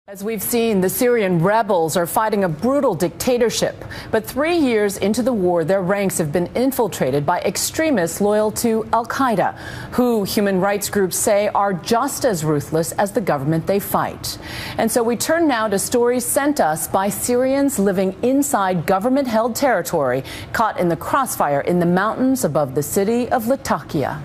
As we've seen, the Syrian rebels are fighting a brutal dictatorship. But 3 years into the war, their ranks have been infiltrated by extremists loyal to al-Qaeda, who human rights groups say are just as ruthless as the government they fight. And so we turn now to stories sent us by Syrians living inside government-held territory, caught in the crossfire in the mountains above the city of Latakia.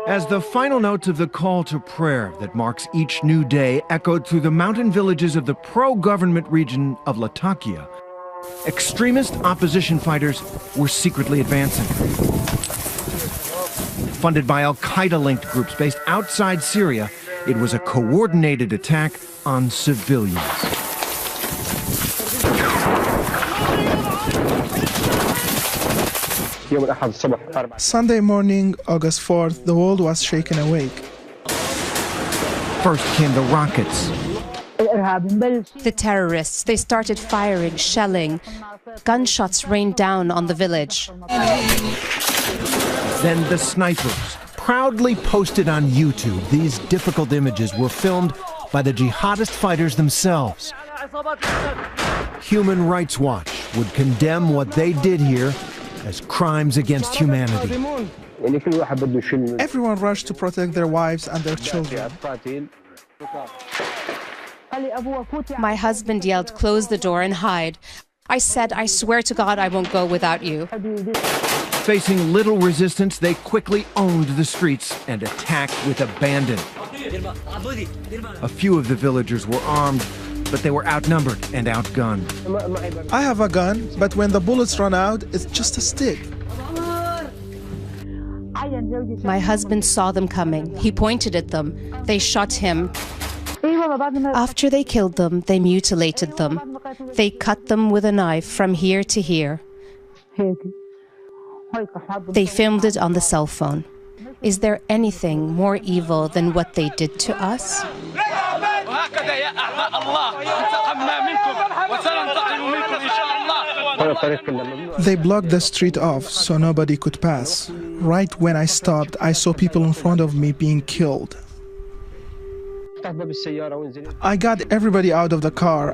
As the final notes of the call to prayer that marks each new day echoed through the mountain villages of the pro-government region of Latakia, extremist opposition fighters were secretly advancing. Funded by al-Qaeda-linked groups based outside Syria, it was a coordinated attack on civilians. Sunday morning, August 4th, the world was shaken awake. First came the rockets. The terrorists, they started firing, shelling. Gunshots rained down on the village. Then the snipers. Proudly posted on YouTube, these difficult images were filmed by the jihadist fighters themselves. Human Rights Watch would condemn what they did here as crimes against humanity. Everyone rushed to protect their wives and their children. My husband yelled, "Close the door and hide." I said, "I swear to God I won't go without you." Facing little resistance, they quickly owned the streets and attacked with abandon. A few of the villagers were armed, but they were outnumbered and outgunned. I have a gun, but when the bullets run out, it's just a stick. My husband saw them coming. He pointed at them. They shot him. After they killed them, they mutilated them. They cut them with a knife from here to here. They filmed it on the cell phone. Is there anything more evil than what they did to us? They blocked the street off so nobody could pass. Right when I stopped, I saw people in front of me being killed. I got everybody out of the car.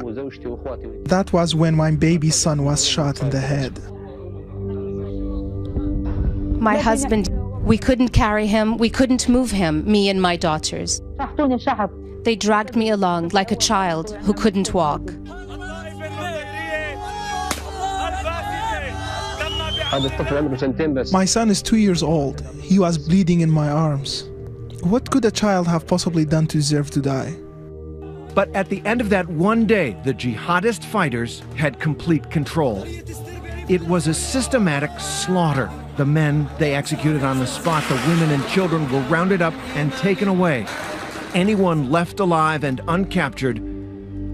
That was when my baby son was shot in the head. My husband, we couldn't carry him, we couldn't move him, me and my daughters. They dragged me along like a child who couldn't walk. My son is 2 years old. He was bleeding in my arms. What could a child have possibly done to deserve to die? But at the end of that one day, the jihadist fighters had complete control. It was a systematic slaughter. The men they executed on the spot, the women and children were rounded up and taken away. Anyone left alive and uncaptured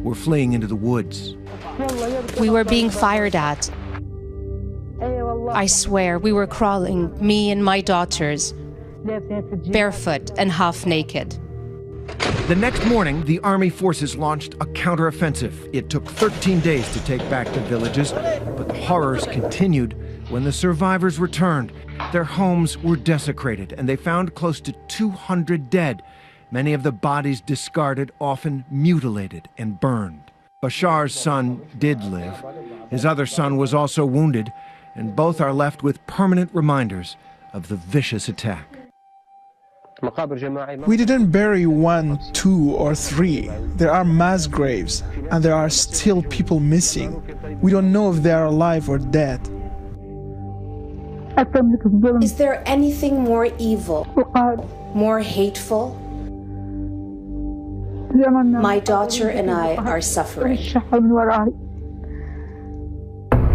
were fleeing into the woods. We were being fired at. I swear, we were crawling, me and my daughters, barefoot and half naked. The next morning, the army forces launched a counteroffensive. It took 13 days to take back the villages, but the horrors continued when the survivors returned. Their homes were desecrated, and they found close to 200 dead, many of the bodies discarded, often mutilated and burned. Bashar's son did live. His other son was also wounded, and both are left with permanent reminders of the vicious attack. We didn't bury 1, 2, or 3. There are mass graves, and there are still people missing. We don't know if they are alive or dead. Is there anything more evil, more hateful? My daughter and I are suffering.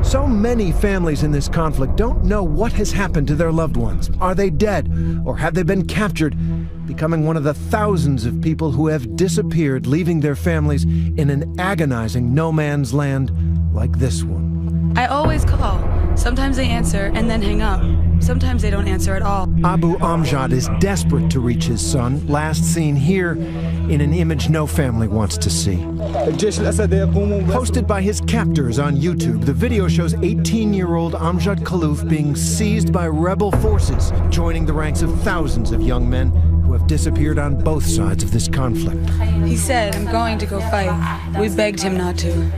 So many families in this conflict don't know what has happened to their loved ones. Are they dead, or have they been captured, becoming one of the thousands of people who have disappeared, leaving their families in an agonizing no man's land like this one? I always call. Sometimes they answer and then hang up. Sometimes they don't answer at all. Abu Amjad is desperate to reach his son, last seen here in an image no family wants to see. Posted by his captors on YouTube, the video shows 18-year-old Amjad Khalouf being seized by rebel forces, joining the ranks of thousands of young men who have disappeared on both sides of this conflict. He said, I'm going to go fight. We begged him not to.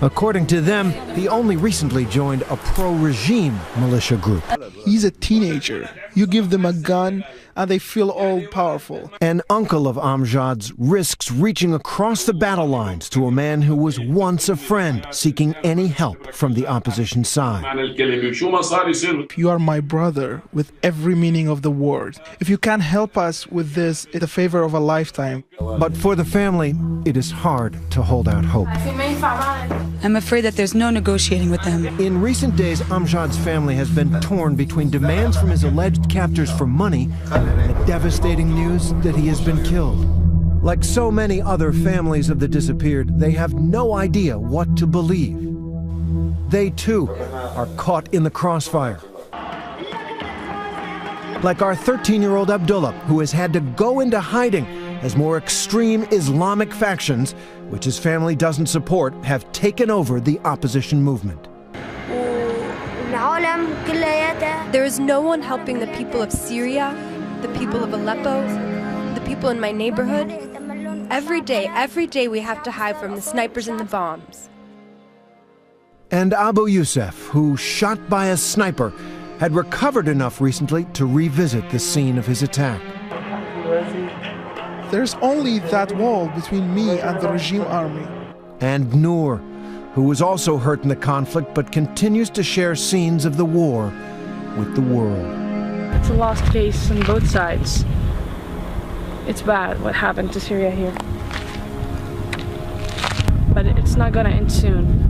According to them, he only recently joined a pro-regime militia group. He's a teenager. You give them a gun and they feel all powerful. An uncle of Amjad's risks reaching across the battle lines to a man who was once a friend, seeking any help from the opposition side. You are my brother with every meaning of the word. If you can help us with this, it's a favor of a lifetime. But for the family, it is hard to hold out hope. I'm afraid that there's no negotiating with them. In recent days, Amjad's family has been torn between demands from his alleged captors for money and the devastating news that he has been killed. Like so many other families of the disappeared, they have no idea what to believe. They, too, are caught in the crossfire. Like our 13-year-old Abdullah, who has had to go into hiding as more extreme Islamic factions, which his family doesn't support, have taken over the opposition movement. There is no one helping the people of Syria, the people of Aleppo, the people in my neighborhood. Every day we have to hide from the snipers and the bombs. And Abu Youssef, who, shot by a sniper, had recovered enough recently to revisit the scene of his attack. There's only that wall between me and the regime army. And Noor, who was also hurt in the conflict but continues to share scenes of the war with the world. It's a lost case on both sides. It's bad what happened to Syria here. But it's not gonna end soon.